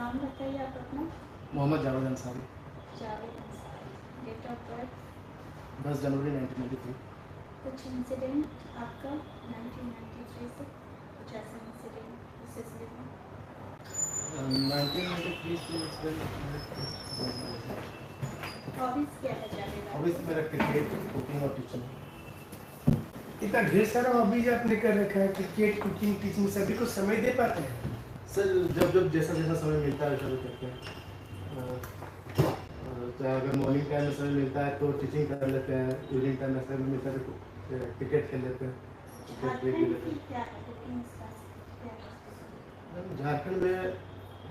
नाम बताइए आप अपना। Mohammad Javed Ansari. Javed Ansari. Date of birth 10 जनवरी 1993। कुछ इंसिडेंट आपका 1993 से कुछ ऐसा इंसिडेंट इस सिलसिले में? 1993 से हॉबीज क्या है जावेद? हॉबीज मेरा क्रिकेट, कुकिंग और टीचिंग। इतना ढेर सारा हॉबीज आपने कर रखा है, क्रिकेट, कुकिंग, टीचिंग, सभी को समय दे पाते हैं? सर जब जब जैसा जैसा समय मिलता है वैसा करते हैं। चाहे अगर मॉर्निंग टाइम में समय मिलता है तो टीचिंग कर लेते हैं, इवनिंग टाइम में समय मिलता है तो क्रिकेट खेल लेते हैं। झारखंड की क्या है कुकिंग स्टाइल क्या है? झारखंड में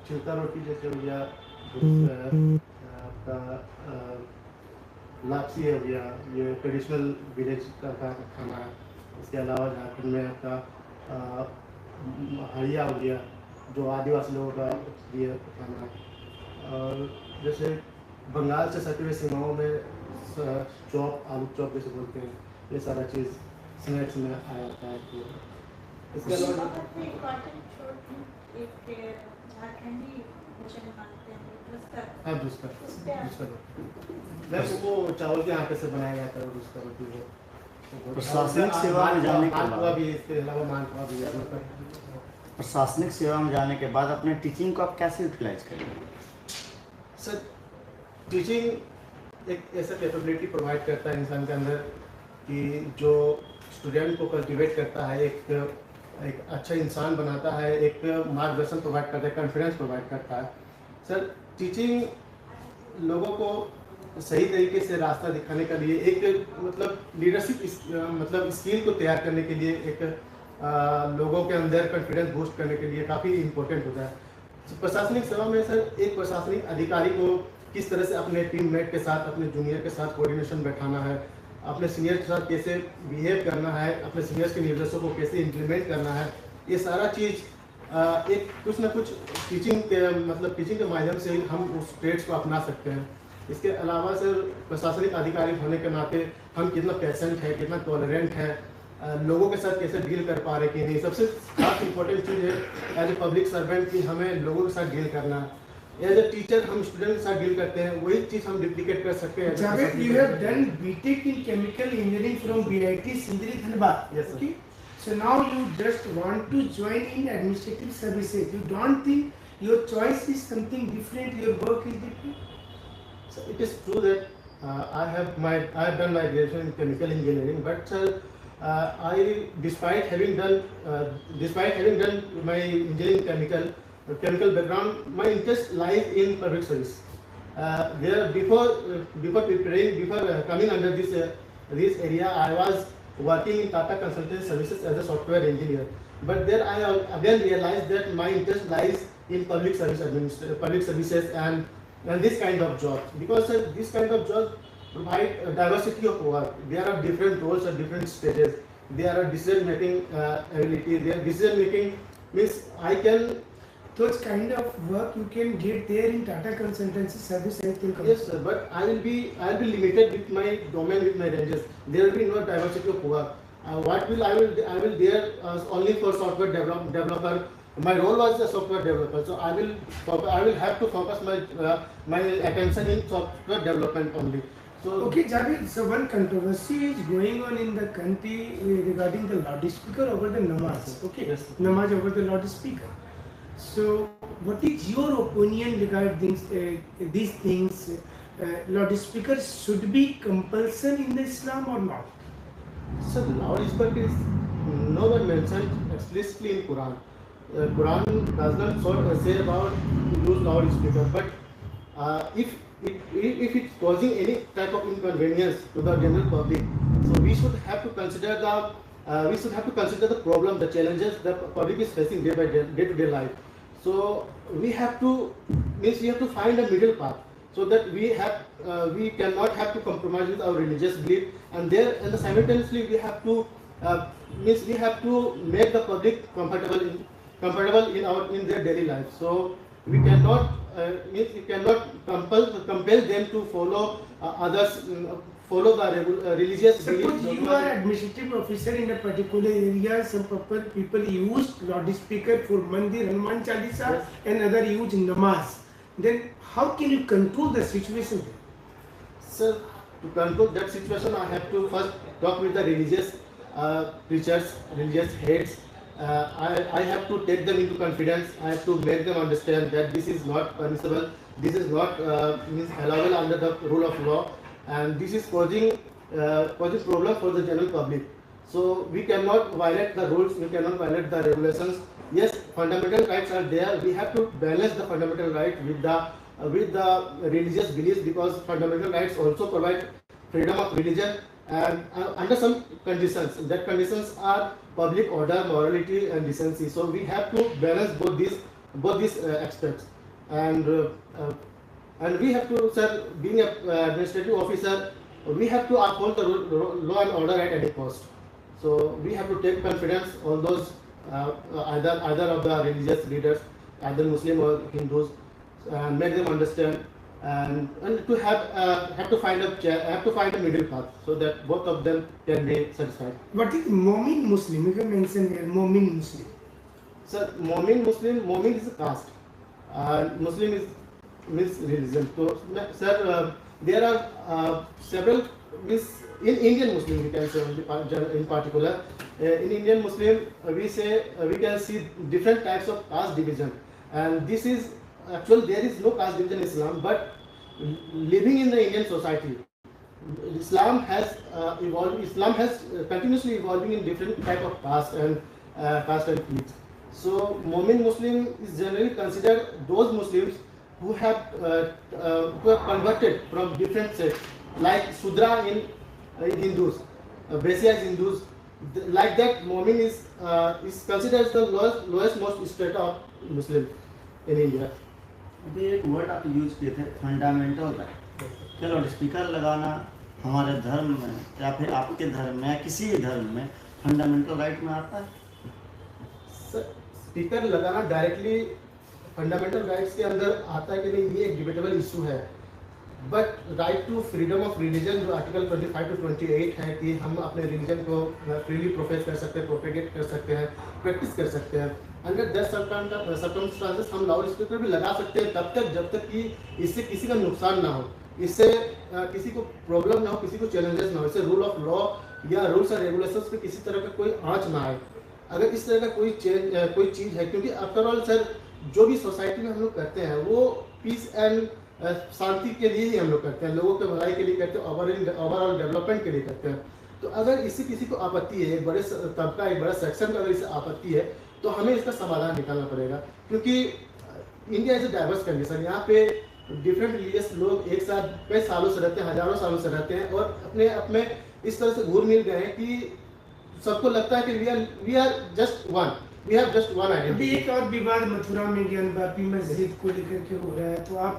चिल्का रोटी जैसे हो गया, आपका लापसी हो गया, ये ट्रेडिशनल विलेज का खाना है। इसके अलावा झारखंड में आपका हड़िया हो गया जो आदिवासी लोगों का प्रिय खाना है। और जैसे बंगाल से सटे हुए सीमाओं में चॉप, आलू चॉप जैसे बोलते हैं, ये सारा चीज़ स्नैक्स में आ जाता है। तो इसके अलावा झारखंडी भोजन मानते हैं हाँ दूसरा वो चावल के आटे से बनाया जाता है उसका रोटी है। प्रशासनिक सेवा में जाने के बाद भी इसके अलावा मालपुआ भी है। प्रशासनिक सेवा में जाने के बाद अपने टीचिंग को आप कैसे यूटिलाइज करेंगे? सर टीचिंग एक ऐसा कैपेबिलिटी प्रोवाइड करता है इंसान के अंदर कि जो स्टूडेंट को कल्टीवेट करता है, एक अच्छा इंसान बनाता है, एक मार्गदर्शन प्रोवाइड करता है, कॉन्फिडेंस प्रोवाइड करता है। सर टीचिंग लोगों को सही तरीके से रास्ता दिखाने के लिए एक मतलब लीडरशिप मतलब स्किल को तैयार करने के लिए, एक लोगों के अंदर कॉन्फिडेंस बूस्ट करने के लिए काफ़ी इम्पोर्टेंट होता है। प्रशासनिक सेवा में सर एक प्रशासनिक अधिकारी को किस तरह से अपने टीममेट के साथ, अपने जूनियर के साथ कोऑर्डिनेशन बैठाना है, अपने सीनियर के साथ कैसे बिहेव करना है, अपने सीनियर्स के निर्देशों को कैसे इम्प्लीमेंट करना है, ये सारा चीज़ एक कुछ ना कुछ टीचिंग के माध्यम से हम उस ट्रेड्स को अपना सकते हैं। इसके अलावा सर प्रशासनिक अधिकारी होने के नाते हम कितना पेशेंट है, कितना टॉलरेंट है, लोगों के साथ कैसे डील कर पा रहे कि नहीं। सबसे खास इंपॉर्टेंट चीज़ है एज ए पब्लिक सर्वेंट कि हमें लोगों के साथ डील करना है। एज ए टीचर हम स्टूडेंट के साथ डील करते हैं, वही चीज़ हम डुप्लीकेट कर सकते हैं। Javed, you have done BTech in chemical engineering from BIT Sindri Dhanbad. Yes, sir. Okay? So now you just want to join in administrative services. You don't think your choice is something different, your work is different? So it is true that I have done my graduation in chemical engineering, but despite having done my engineering chemical background, my interest lies in public service. Before coming under this area, I was working in Tata Consultancy Services as a software engineer. But there I again realized that my interest lies in public services and this kind of job, because this kind of job provide a diversity of work. There are different roles at different stages. There are decision making ability. There decision making means I can. Those kind of work you can get there in Tata Consultancy Service, I think. Yes, sir, but I will be limited with my domain, with my ranges. There will be no diversity of work. I will there only for software developer. My role was a software developer, so I will have to focus my attention in software development only. So Okay, Javed, so one controversy is going on in the country regarding the loudspeaker over the namaz. Okay, Yes. namaz over the loudspeaker. So, what is your opinion regarding these things? Loudspeakers should be compulsory in the Islam or not? So loudspeaker is nowhere mentioned explicitly in Quran. Quran does not say about use loudspeaker, but if it's causing any type of inconvenience to the general public, so we should have to consider the problem, the challenges the public is facing day to day life. So we have to find a middle path, so that we cannot have to compromise with our religious belief, and simultaneously we have to make the public comfortable in their daily life. So we cannot compel them to follow others follow the religious Suppose beliefs. you are administrative officer in a particular area, some people use loudspeaker for Mandir, Hanuman Chalisa, Yes. and other use namaz. Then how can you control the situation? Sir, to control that situation, I have to first talk with the religious preachers, religious heads. I have to take them into confidence. I have to make them understand that this is not permissible. This is not means allowable under the rule of law, and this is causing problem for the general public. So we cannot violate the rules. We cannot violate the regulations. Yes, fundamental rights are there. We have to balance the fundamental right with the religious beliefs, because fundamental rights also provide freedom of religion, and under some conditions. That conditions are public order, morality, and decency. So we have to balance both these aspects, and we have to, sir, being a administrative officer, we have to uphold the law and order at any cost. So we have to take confidence on those either of the religious leaders, either Muslim or Hindus, and make them understand, and to have to find a middle path so that both of them can be satisfied. What is Momin Muslim? You can mention here Momin Muslim. Sir, Momin is a caste, Muslim means religion. So, sir, there are several means in Indian Muslim, we can say in particular. In Indian Muslim, we can see different types of caste division, and this is actually there is no caste division in Islam, but living in the Indian society, Islam has evolved. Islam has continuously evolving in different type of caste and creeds. So Momin Muslim is generally considered those Muslims who have converted from different sects, like Sudra in Hindus, Vaisya is Hindus. Like that, Momin is considered as the lowest most strata of Muslim in India. अभी एक word आप use किए थे, fundamental right. चलो speaker लगाना हमारे धर्म में या फिर आपके धर्म में या किसी भी धर्म में फंडामेंटल राइट में आता है? सर, स्पीकर लगाना डायरेक्टली फंडामेंटल राइट्स के अंदर आता है कि नहीं, ये एक डिबेटेबल इशू है। But right to freedom of religion जो आर्टिकल 25 to 28 है कि हम अपने रिलीजन को फ्रीली प्रोफेस कर सकते हैं, प्रोपेगेट कर सकते हैं, प्रैक्टिस कर सकते हैं। अंडर दैट सर्कमस्टांसेस हम लाउड स्पीकर भी लगा सकते हैं तब तक जब तक कि इससे किसी का नुकसान ना हो, इससे किसी को प्रॉब्लम ना हो, किसी को चैलेंजेस ना हो, इससे रूल ऑफ लॉ या रूल्स एंड रेगुलेशंस पे किसी तरह का कोई आँच ना आए। अगर इस तरह का कोई चीज़ है, क्योंकि आफ्टर ऑल सर जो भी सोसाइटी में हम लोग करते हैं वो पीस एंड शांति के लिए ही हम लोग करते हैं, लोगों के भलाई के लिए करते हैं, ओवरऑल डेवलपमेंट के लिए करते हैं। तो अगर इससे किसी को आपत्ति है, एक बड़े तबका, एक बड़ा सेक्शन का अगर इससे आपत्ति है, तो हमें इसका समाधान निकालना पड़ेगा। क्योंकि India is a diverse condition, यहाँ पे डिफरेंट रिलीजियस लोग एक साथ कई सालों से रहते हैं, हजारों सालों से रहते हैं, और अपने अपने इस तरह से घुल मिल गए हैं कि सबको लगता है कि we are just one, we have just one अभी आइडेंटिटी। एक और विवाद मथुरा में ज्ञानवापी मस्जिद को लेकर के हो रहा है, तो आप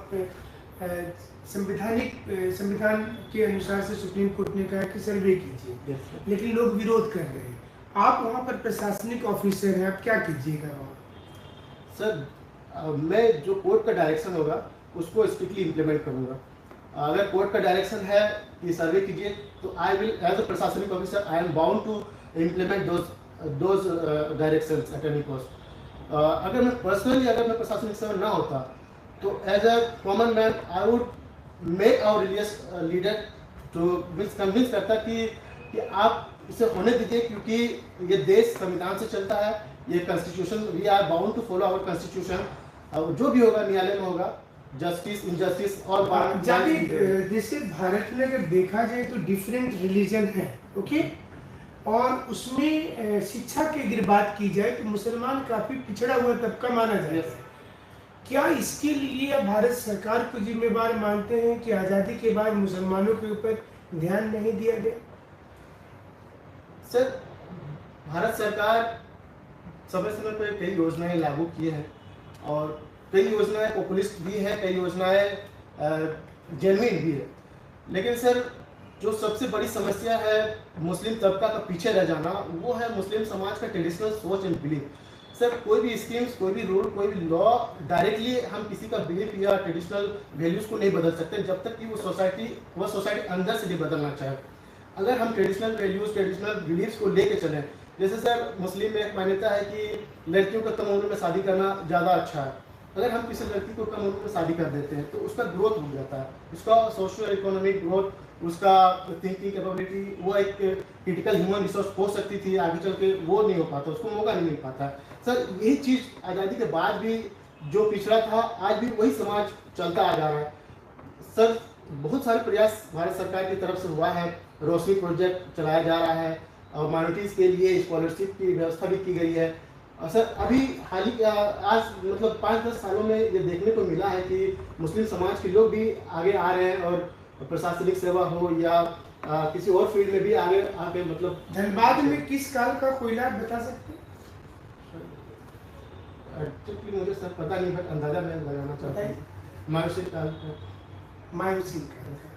संविधान के अनुसार से सुप्रीम कोर्ट ने कहा कि सर्वे कीजिए, लेकिन लोग विरोध कर रहे हैं। आप वहाँ पर प्रशासनिक ऑफिसर हैं, आप क्या कीजिएगा वहाँ? सर, मैं जो कोर्ट का डायरेक्शन होगा उसको स्ट्रिक्टली इम्प्लीमेंट करूँगा। अगर कोर्ट का डायरेक्शन है कि सर्वे कीजिए, तो आई विल एज अ प्रशासनिक officer I am bound to implement those directions at any cost. अगर मैं प्रशासनिक ऑफिसर ना होता, तो as a common man I would make our religious leader to convince करता कि आप इसे होने दीजिए, क्योंकि ये देश संविधान से चलता है, ये constitution, we are bound to follow our constitution. जो भी होगा न्यायालय में होगा, जस्टिस, इनजस्टिस और जैसे भारत में अगर देखा जाए तो डिफरेंट रिलीजन है, ओके, और उसमें शिक्षा की अगर बात की जाए तो मुसलमान काफी पिछड़ा हुआ तबका माना जाता है। क्या इसके लिए भारत सरकार को जिम्मेवार मानते हैं कि आज़ादी के बाद मुसलमानों के ऊपर ध्यान नहीं दिया गया? सर, भारत सरकार समय समय पर कई योजनाएं लागू की हैं, और कई योजनाएं पॉपुलिस्ट भी है, कई योजनाएं जेन्युइन भी है। लेकिन सर, जो सबसे बड़ी समस्या है मुस्लिम तबका का पीछे रह जाना, वो है मुस्लिम समाज का ट्रेडिशनल सोच एंड बिलीफ। सर कोई भी स्कीम्स, कोई भी रूल, कोई भी लॉ डायरेक्टली हम किसी का बिलीफ या ट्रेडिशनल वैल्यूज़ को नहीं बदल सकते जब तक कि वो सोसाइटी अंदर से नहीं बदलना चाहे। अगर हम ट्रेडिशनल वैल्यूज़, ट्रेडिशनल बिलीफ्स को लेके चलें, जैसे सर मुस्लिम में एक मान्यता है कि लड़कियों को कम उम्र में शादी करना ज़्यादा अच्छा है। अगर हम किसी लड़की को कम उम्र में शादी कर देते हैं तो उसका ग्रोथ हो जाता है, उसका सोशियो इकोनॉमिक ग्रोथ, उसका थिंकिंग कैपेबिलिटी, वो एक क्रिटिकल ह्यूमन रिसोर्स हो सकती थी, आगे चल के वो नहीं हो पाता, उसको मौका नहीं मिल पाता। सर यही चीज़ आज़ादी के बाद भी जो पिछड़ा था, आज भी वही समाज चलता आ जा रहा है। सर बहुत सारे प्रयास भारत सरकार की तरफ से हुआ है, रोशनी प्रोजेक्ट चलाया जा रहा है और माइनॉरिटीज़ के लिए स्कॉलरशिप की व्यवस्था भी की गई है। और सर अभी हाल ही आज मतलब 5-10 सालों में ये देखने को मिला है कि मुस्लिम समाज के लोग भी आगे आ रहे हैं और प्रशासनिक सेवा हो या किसी और फील्ड में भी आगे आके मतलब। धनबाद में किस काल का कोयला बता सकते हैं? एक्चुअली मुझे सर पता नहीं, बट अंदाजा मैं लगाना चाहता हूँ मायूसी काल का। मायूसी काल का,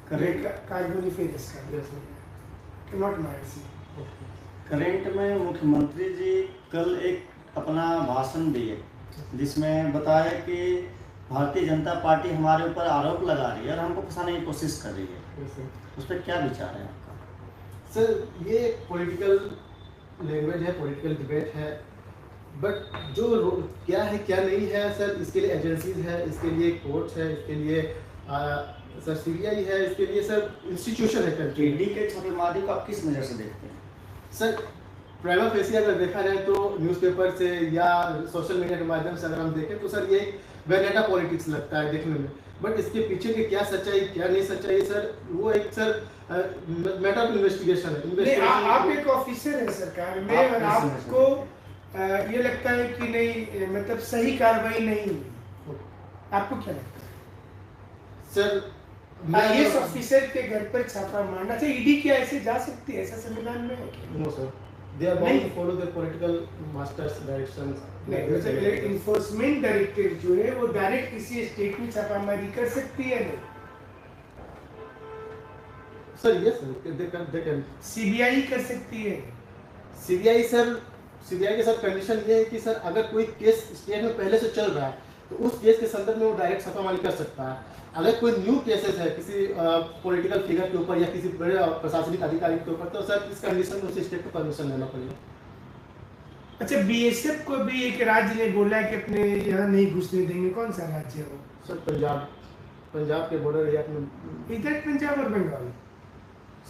करेक्ट कार्बोनिफेरस का, नॉट मायूसी। करेंट में मुख्यमंत्री जी कल एक अपना भाषण दिए जिसमें बताया कि भारतीय जनता पार्टी हमारे ऊपर आरोप लगा रही है और हमको फंसाने की कोशिश कर रही है, उस पर क्या विचार है आपका? सर ये पॉलिटिकल लैंग्वेज है, पॉलिटिकल डिबेट है, बट जो क्या है क्या नहीं है सर, इसके लिए एजेंसीज है, इसके लिए कोर्ट्स है, इसके लिए सर सीबीआई है, इसके लिए सर इंस्टीट्यूशन है कंट्री। ईडी के छापेमारी को आप किस नज़र से देखते हैं? सर प्राइमा फेसी अगर देखा जाए तो न्यूज़पेपर से या सोशल मीडिया के माध्यम से अगर हम देखें तो सर ये वेनेटा पॉलिटिक्स लगता है देखने में, बट इसके पीछे की क्या सच्चाई क्या नहीं सच्चाई सर, वो एक सर मैटर ऑफ इन्वेस्टिगेशन है। आप एक ऑफिसर हैं सरकार में और आपको ये लगता है कि नहीं मतलब सही कार्रवाई नहीं हुई, आपको क्या लगता है सर? आईएएस ऑफिसर के घर पर छापा मारना चाहिए, ईडी क्या ऐसे जा सकती है? ऐसा संविधान में है क्या? No sir, they are bound to follow their political masters directions. Enforcement director जो है वो डायरेक्ट किसी स्टेट में छापामारी कर सकती है नहीं? Sir yes sir, they can. CBI कर सकती है? सीबीआई सर, सीबीआई के साथ कंडीशन ये है कि सर अगर कोई केस स्टेट में पहले से चल रहा है तो उस केस के संदर्भ में वो डायरेक्ट छापामारी कर सकता है। अगर कोई न्यू केसेस है किसी पॉलिटिकल फिगर के ऊपर या किसी बड़े प्रशासनिक अधिकारी के ऊपर, तो सर इस कंडीशन में उसे स्टेट को परमिशन लेना पड़ेगा। अच्छा, बीएसएफ को भी एक राज्य ने बोला है कि अपने यहाँ नहीं घुसने देंगे, कौन सा राज्य है वो? सर पंजाब के बॉर्डर एरिया में। इधर पंजाब और बंगाल?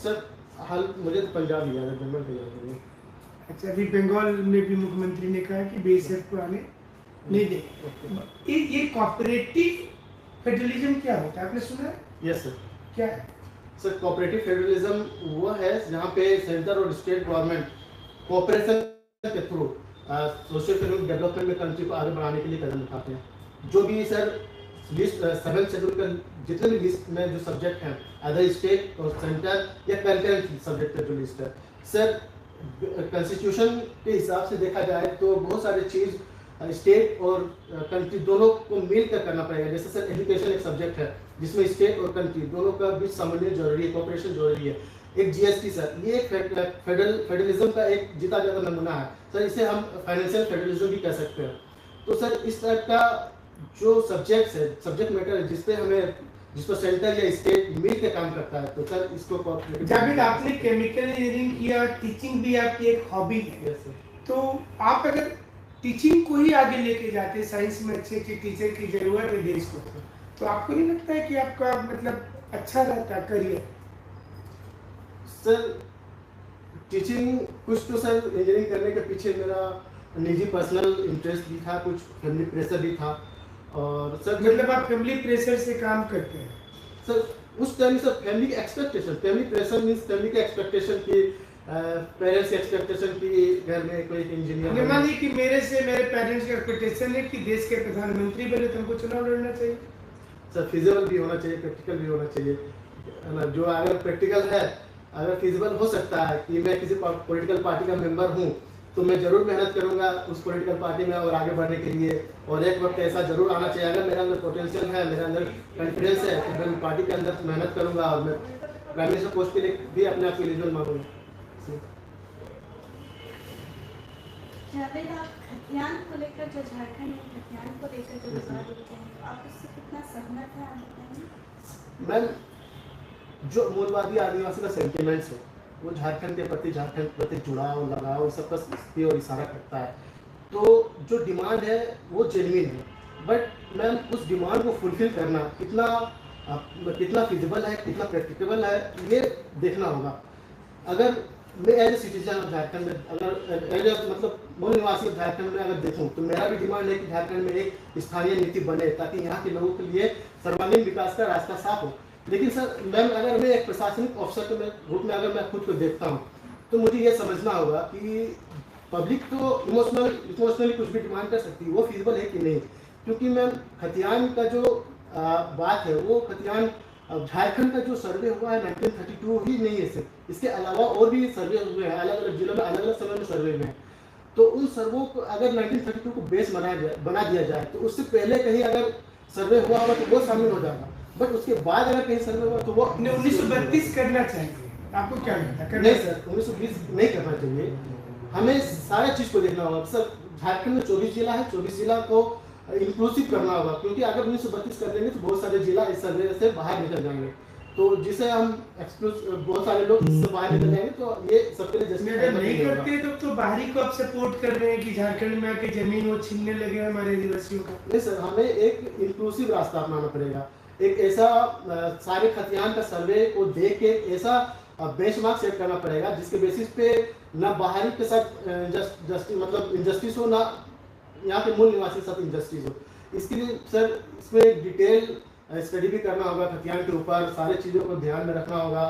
सर हाल मुझे तो पंजाब ही याद है, बंगाल का याद नहीं। अच्छा, अभी बंगाल में भी मुख्यमंत्री ने कहा कि बीएसएफ को आने नहीं देंगे। ये कोऑपरेटिव फेडरलिज्म क्या होता है, आपने सुना है? Yes sir. क्या है सर? कोऑपरेटिव फेडरलिज्म वो है जहाँ पे सेंटर और स्टेट गवर्नमेंट कोऑपरेशन के थ्रू सोशल इकोनॉमिक डेवलपमेंट में कंट्री को आगे बढ़ाने के लिए कदम उठाते हैं। जो भी सर लिस्ट 7 शेड्यूल का जितने भी लिस्ट में जो सब्जेक्ट हैं, अदर स्टेट और सेंटर या कंकरेंट सब्जेक्ट का जो लिस्ट है सर, कॉन्स्टिट्यूशन के हिसाब से देखा जाए तो बहुत सारी चीज़ स्टेट और कंट्री दोनों को मिलकर करना पड़ेगा। जैसे सर एजुकेशन एक सब्जेक्ट है जिसमें स्टेट और कंट्री दोनों का बीच समन्वय जरूरी है, कोऑपरेशन जरूरी है। एक जीएसटी सर, ये फेडरलिज्म का एक जीता जाता नमूना है सर, इसे हम फाइनेंशियल फेडरलिज्म भी कह सकते हैं। तो सर इस तरह का जो सब्जेक्ट है, सब्जेक्ट मैटर है जिस पर सेंटर या स्टेट मिल के काम करता है, तो सर इसको जावेद, आपने केमिकल इंजीनियरिंग किया, टीचिंग भी आपकी एक हॉबी है, तो आप अगर टीचिंग को ही आगे लेके जाते, साइंस में अच्छे टीचर की जरूरत है देश को, तो आपको नहीं लगता है कि आपका मतलब अच्छा रहता करियर? सर टीचिंग कुछ तो सर इंजीनियरिंग करने के पीछे मेरा निजी पर्सनल इंटरेस्ट भी था, कुछ फैमिली प्रेशर भी था। और सर मतलब आप फैमिली प्रेशर से काम करते हैं? सर उस टाइम सर फैमिली की expectation, family pressure means family की एक्सपेक्टेशन की, पेरेंट्स की एक्सपेक्टेशन की घर में कोई इंजीनियर। मान लीजिए कि मेरे पेरेंट्स की एक्सपेक्टेशन है कि देश के प्रधानमंत्री बने, तुमको चुनाव लड़ना चाहिए। सर फिजिबल भी होना चाहिए, प्रैक्टिकल भी होना चाहिए, है ना? जो अगर प्रैक्टिकल है, अगर फिजिबल हो सकता है कि मैं किसी पॉलिटिकल पार्टी का मेंबर हूँ तो मैं जरूर मेहनत करूंगा उस पॉलिटिकल पार्टी में और आगे बढ़ने के लिए। और एक वक्त ऐसा जरूर आना चाहिए, अगर मेरे अंदर पोटेंशियल है, मेरे अंदर कॉन्फिडेंस है, तो मैं पार्टी के अंदर मेहनत करूंगा और मैं प्राइम मिनिस्टर पोस्ट के लिए भी अपने आप को एलिजिबल मानूंगा। जावेद, आप खतियान को लेकर जो झारखंड में खतियान को लेकर जो विवाद उठे हैं, आप उससे कितना सहमत हैं, आप बताएंगे? मैम, जो मूलवादी आदिवासी का सेंटिमेंट्स है वो झारखंड के प्रति, झारखंड के प्रति जुड़ाव लगाव सबका स्थिति और इशारा करता है। तो जो डिमांड है वो जेन्युइन है, बट मैम उस डिमांड को फुलफिल करना कितना फिजिबल है, कितना प्रैक्टिकेबल है, ये देखना होगा। अगर मैं as a citizen of Jharkhand में, अगर एज ए मतलब मूल निवासी ऑफ झारखंड में अगर देखूं तो मेरा भी डिमांड है कि झारखंड में एक स्थानीय नीति बने ताकि यहाँ के लोगों के लिए सर्वांगीण विकास का रास्ता साफ हो। लेकिन सर मैम, अगर मैं एक प्रशासनिक अफसर के रूप में अगर मैं खुद को देखता हूँ तो मुझे ये समझना होगा कि पब्लिक तो इमोशनली कुछ भी डिमांड कर सकती है, वो फिजिबल है कि नहीं। क्योंकि मैम खतियान का जो बात है वो खतियान झारखंड का जो सर्वे हुआ है 1932 ही नहीं है सिर्फ, इसके अलावा और भी सर्वे हुए हैं अलग अलग जिलों में, अलग अलग समय में सर्वे हुए हैं। तो उन सर्वों को अगर 1932 को बेस बना दिया जाए तो उससे पहले कहीं अगर सर्वे हुआ होगा तो वो शामिल हो जाएगा, बट उसके बाद अगर कहीं सर्वे हुआ तो वो 1932 करना चाहिए। आपको क्या लगता है? नहीं सर, 1920 नहीं करना चाहिए। हमें सारा चीज को देखना होगा सर। झारखंड में 24 जिला है, 24 जिला को इंक्लूसिव करना होगा, क्योंकि अगर 1932 कर देंगे तो बहुत सारे जिला इस सर्वे से बाहर निकल जाएंगे, तो जिसे हम एक्सक्लूसिव बहुत सारे लोग इससे बाहर निकल जाएंगे, तो ये सबके लिए अगर नहीं करते तो बाहरी को आप सपोर्ट कर रहे हैं कि झारखंड में आके जमीन वो छीनने लगे हमारे आदिवासियों को। नहीं सर, हमें एक इंक्लूसिव रास्ता अपनाना पड़ेगा। एक ऐसा सारे खतियान का सर्वे को देख के ऐसा बेंचमार्क सेट करना पड़ेगा जिसके बेसिस पे ना बाहरी के साथ मतलब इनजस्टिस हो, ना यहाँ के मूल निवासी के साथ इंजस्टिस हो। इसके लिए सर इसमें एक डिटेल स्टडी भी करना होगा खतियान के ऊपर, सारी चीज़ों को ध्यान में रखना होगा,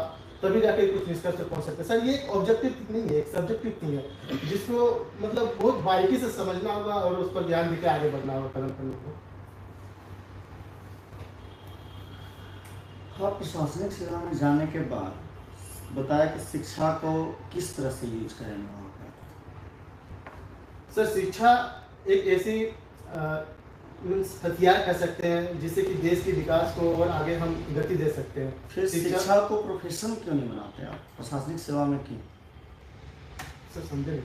तभी जाके कुछ निष्कर्ष तक पहुँच सकते हैं। सर ये एक ऑब्जेक्टिव थिंग नहीं है, एक सब्जेक्टिव थिंग है जिसको मतलब बहुत बारीकी से समझना होगा और उस पर ध्यान देकर आगे बढ़ना होगा कदम करने को। हाँ, प्रशासनिक सेवा में जाने के बाद बताया कि शिक्षा को किस तरह से यूज करें वहाँ पर। सर शिक्षा एक ऐसी हथियार कह सकते हैं जिससे कि देश के विकास को और आगे हम गति दे सकते हैं। फिर शिक्षा को प्रोफेशन क्यों नहीं बनाते आप प्रशासनिक सेवा में क्यों? सर समझे नहीं।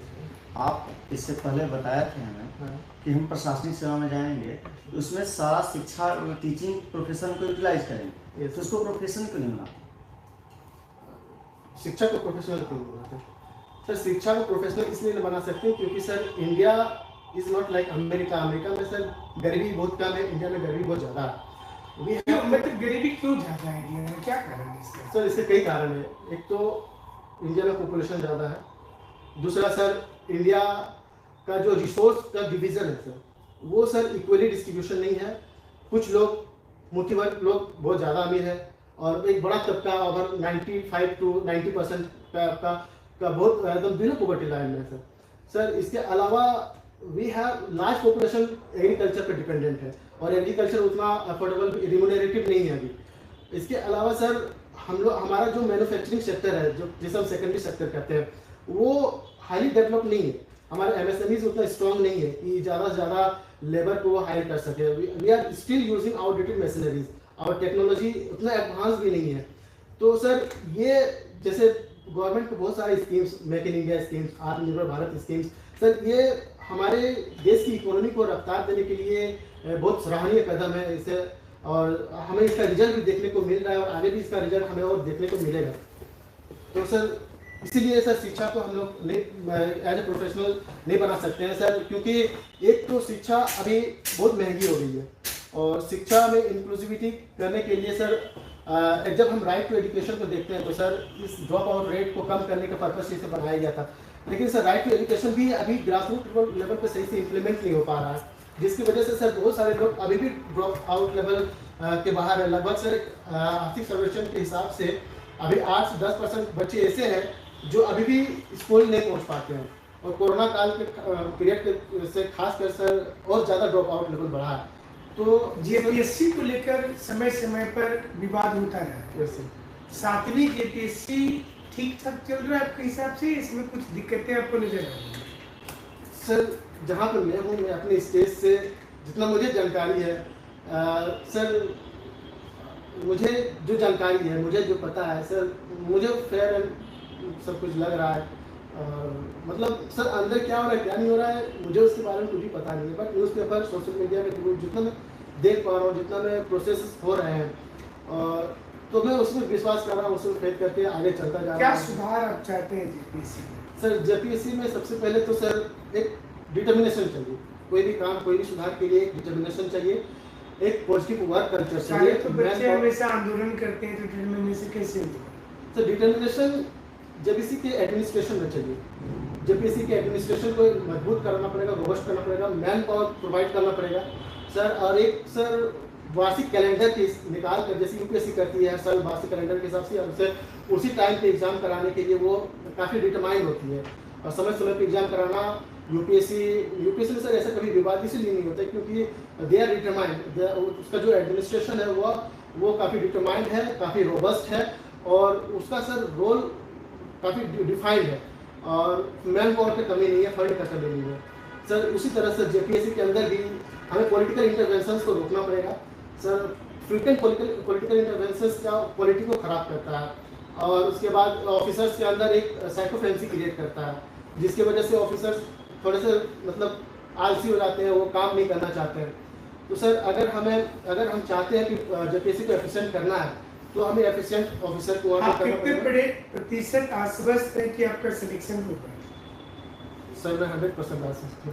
आप इससे पहले बताया थे हमें कि हम प्रशासनिक सेवा में जाएंगे तो उसमें सारा शिक्षा टीचिंग प्रोफेशन को यूटिलाइज करेंगे, तो उसको प्रोफेशन क्यों नहीं बनाते? शिक्षा को प्रोफेशनल क्यों बनाते? सर शिक्षा को प्रोफेशनल इसलिए नहीं बना सकते क्योंकि sir India is not like America. America में सर गरीबी बहुत कम है, इंडिया में गरीबी बहुत ज़्यादा है। मतलब गरीबी क्यों ज़्यादा है इंडिया में, क्या कारण है इसका? सर इसके कई कारण है। एक तो इंडिया में पॉपुलेशन ज़्यादा है, दूसरा सर इंडिया का जो रिसोर्स का डिवीज़न है सर वो सर इक्वली डिस्ट्रीब्यूशन नहीं है। कुछ लोग मुट्ठी भर लोग बहुत ज़्यादा अमीर है और एक बड़ा तबका ओवर 95 to 90% का बहुत एकदम बिलो पॉवर्टी लाइन में है सर। इसके अलावा we have large population agriculture पर डिपेंडेंट है और एग्रीकल्चर उतना अफोर्डेबल रिम्यूनरेटिव नहीं है अभी। इसके अलावा सर हमारा जो मैन्युफैक्चरिंग सेक्टर है, जो जिसे हम सेकेंडरी सेक्टर कहते हैं, वो हाईली डेवलप नहीं है। हमारे एमएसएमईज उतना स्ट्रॉन्ग नहीं है कि ज़्यादा से ज़्यादा लेबर को हायर कर सके। We are still using outdated machineries, और टेक्नोलॉजी उतना एडवांस भी नहीं है। तो सर ये जैसे गवर्नमेंट को बहुत सारे schemes, make in India schemes, आत्मनिर्भर भारत स्कीम्स, सर ये हमारे देश की इकोनॉमी को रफ्तार देने के लिए बहुत सराहनीय कदम है इसे, और हमें इसका रिजल्ट भी देखने को मिल रहा है और आगे भी इसका रिजल्ट हमें और देखने को मिलेगा। तो सर इसीलिए सर शिक्षा को हम लोग एज ए प्रोफेशनल नहीं बना सकते हैं सर, क्योंकि एक तो शिक्षा अभी बहुत महंगी हो गई है और शिक्षा में इंक्लूसिविटी करने के लिए सर जब हम राइट टू एजुकेशन को देखते हैं तो सर इस ड्रॉप आउट रेट को कम करने का पर्पज से इसे बनाया गया था। लेकिन सर राइट टू एजुकेशन भी अभी ग्रास रूट लेवल पर सही से इम्प्लीमेंट नहीं हो पा रहा है, जिसकी वजह से सर बहुत सारे लोग अभी भी ड्रॉप आउट लेवल के बाहर है। लगभग सर आर्थिक सर्वेक्षण के हिसाब से अभी 8 से 10% बच्चे ऐसे हैं जो अभी भी स्कूल नहीं पहुंच पाते हैं, और कोरोना काल के पीरियड से खासकर सर और ज़्यादा ड्रॉप आउट लेवल बढ़ा है। तो जेपीएससी को लेकर समय समय पर विवाद होता है। 7वीं जेपीएससी ठीक ठाक चल रहा है आपके हिसाब से, इसमें कुछ दिक्कतें आपको नजर आ रही हैं? सर जहाँ पर मैं हूँ, मैं अपने स्टेज से जितना मुझे जानकारी है सर, मुझे जो जानकारी है, मुझे जो पता है सर, मुझे फेयर एंड सब कुछ लग रहा है। मतलब सर अंदर क्या हो रहा है क्या नहीं हो रहा है मुझे उसके बारे में कुछ भी पता नहीं है, बट न्यूज़पेपर सोशल मीडिया के थ्रू जितना मैं देख पा रहा हूँ, जितना मैं प्रोसेस हो रहे हैं, तो मैं उसमें विश्वास कर रहा हूँ, उसमें फेथ करके आगे चलता जा क्या रहा हूँ। सुधार आप चाहते हैं जेपीएससी में? सर जेपीएससी में सबसे पहले तो सर एक डिटर्मिनेशन चाहिए, कोई भी काम कोई भी सुधार के लिए एक डिटर्मिनेशन चाहिए, एक पॉजिटिव वर्क कल्चर सारे चाहिए। तो बच्चे हमेशा आंदोलन करते हैं, तो डिटर्मिनेशन कैसे होगा? सर डिटर्मिनेशन जेपीएससी के एडमिनिस्ट्रेशन में चाहिए, जेपीएससी के एडमिनिस्ट्रेशन को मजबूत करना पड़ेगा, रोबस्ट करना पड़ेगा, मैन पावर प्रोवाइड करना पड़ेगा सर। और एक सर वार्षिक कैलेंडर की निकाल कर, जैसे यूपीएससी करती है हर साल वार्षिक कैलेंडर के हिसाब से, उनसे उसी टाइम पे एग्जाम कराने के लिए वो काफ़ी डिटरमाइंड होती है, और समय समय पे एग्जाम कराना यूपीएससी में सर ऐसा कभी विवाद इसलिए नहीं होता क्योंकि दे आर डिटरमाइंड, उसका जो एडमिनिस्ट्रेशन है वो काफ़ी डिटरमाइंड है, काफ़ी रोबस्ट है, और उसका सर रोल काफ़ी डिफाइंड है, और मैन पावर की कमी नहीं है, फंड का कमी नहीं है सर। उसी तरह से जेपीएससी के अंदर भी हमें पॉलिटिकल इंटरवेंशंस को रोकना पड़ेगा सर। फ्रीक्वेंट पॉलिटिकल इंटरवेंशंस का पॉलिटी को ख़राब करता है, और उसके बाद ऑफिसर्स के अंदर एक साइकोफ्रेंसी क्रिएट करता है, जिसकी वजह से ऑफिसर्स थोड़े से मतलब आलसी हो जाते हैं, वो काम नहीं करना चाहते हैं। तो सर अगर हम चाहते हैं कि जेपीएससी को एफिशिएंट करना है, तो हमें एफिशिएंट ऑफिसर को आप कितने बड़े प्रतिशत आश्वस्त है कि आपका सिलेक्शन होगा? सर मैं 100% आश्वस्त हूँ।